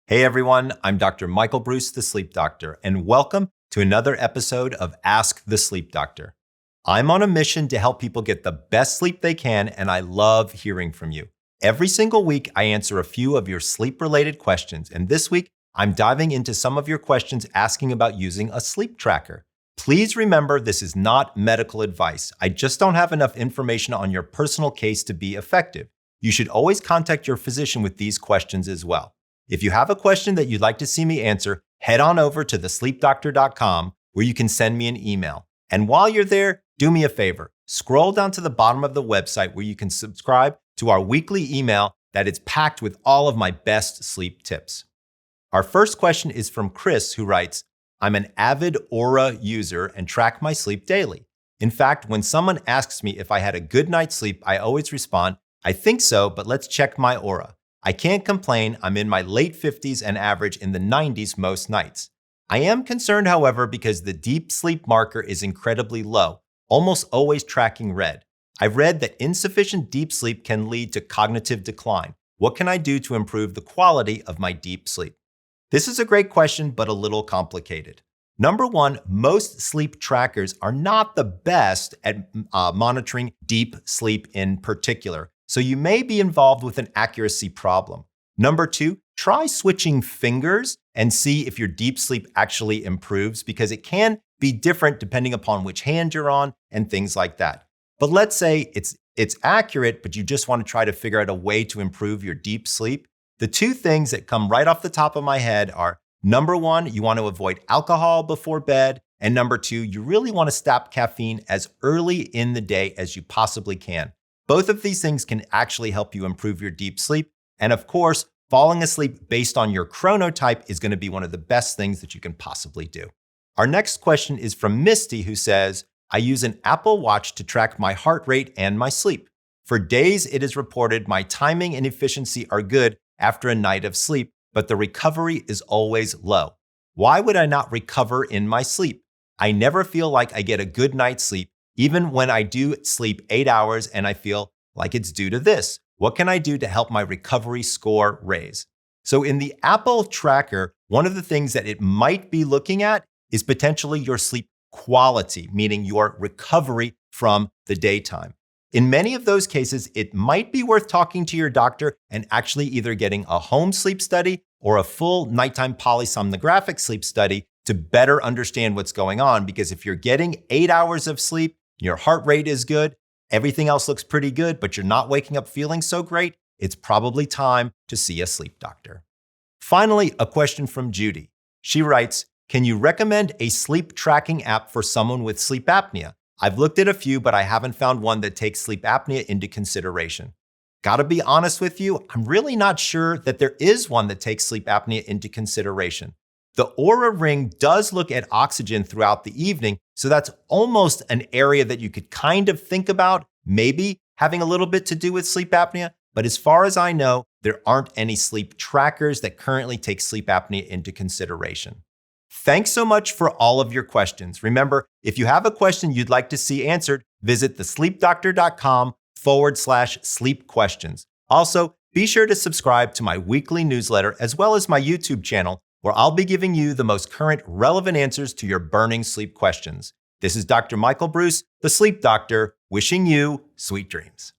Hey everyone, I'm Dr. Michael Breus, the Sleep Doctor, and welcome to another episode of Ask the Sleep Doctor. I'm on a mission to help people get the best sleep they can, and I love hearing from you. Every single week, I answer a few of your sleep-related questions, and this week, I'm diving into some of your questions asking about using a sleep tracker. Please remember, this is not medical advice. I just don't have enough information on your personal case to be effective. You should always contact your physician with these questions as well. If you have a question that you'd like to see me answer, head on over to thesleepdoctor.com where you can send me an email. And while you're there, do me a favor. Scroll down to the bottom of the website where you can subscribe to our weekly email that is packed with all of my best sleep tips. Our first question is from Chris, who writes, I'm an avid Aura user and track my sleep daily. In fact, when someone asks me if I had a good night's sleep, I always respond, I think so, but let's check my Aura. I can't complain, I'm in my late 50s and average in the 90s most nights. I am concerned, however, because the deep sleep marker is incredibly low, almost always tracking red. I've read that insufficient deep sleep can lead to cognitive decline. What can I do to improve the quality of my deep sleep? This is a great question, but a little complicated. Number one, most sleep trackers are not the best at monitoring deep sleep in particular. So you may be involved with an accuracy problem. Number two, try switching fingers and see if your deep sleep actually improves because it can be different depending upon which hand you're on and things like that. But let's say it's accurate, but you just want to try to figure out a way to improve your deep sleep. The two things that come right off the top of my head are, number one, you want to avoid alcohol before bed. And number two, you really want to stop caffeine as early in the day as you possibly can. Both of these things can actually help you improve your deep sleep. And of course, falling asleep based on your chronotype is going to be one of the best things that you can possibly do. Our next question is from Misty, who says, I use an Apple Watch to track my heart rate and my sleep. For days, it is reported my timing and efficiency are good after a night of sleep, but the recovery is always low. Why would I not recover in my sleep? I never feel like I get a good night's sleep, even when I do sleep 8 hours and I feel like it's due to this. What can I do to help my recovery score raise? So in the Apple tracker, one of the things that it might be looking at is potentially your sleep quality, meaning your recovery from the daytime. In many of those cases, it might be worth talking to your doctor and actually either getting a home sleep study or a full nighttime polysomnographic sleep study to better understand what's going on. Because if you're getting 8 hours of sleep, your heart rate is good, everything else looks pretty good, but you're not waking up feeling so great, it's probably time to see a sleep doctor. Finally, a question from Judy. She writes, can you recommend a sleep tracking app for someone with sleep apnea? I've looked at a few, but I haven't found one that takes sleep apnea into consideration. Gotta be honest with you, I'm really not sure that there is one that takes sleep apnea into consideration. The Aura Ring does look at oxygen throughout the evening, so that's almost an area that you could kind of think about, maybe having a little bit to do with sleep apnea. But as far as I know, there aren't any sleep trackers that currently take sleep apnea into consideration. Thanks so much for all of your questions. Remember, if you have a question you'd like to see answered, visit thesleepdoctor.com/sleep questions. Also, be sure to subscribe to my weekly newsletter as well as my YouTube channel, where I'll be giving you the most current relevant answers to your burning sleep questions. This is Dr. Michael Breus, the Sleep Doctor, wishing you sweet dreams.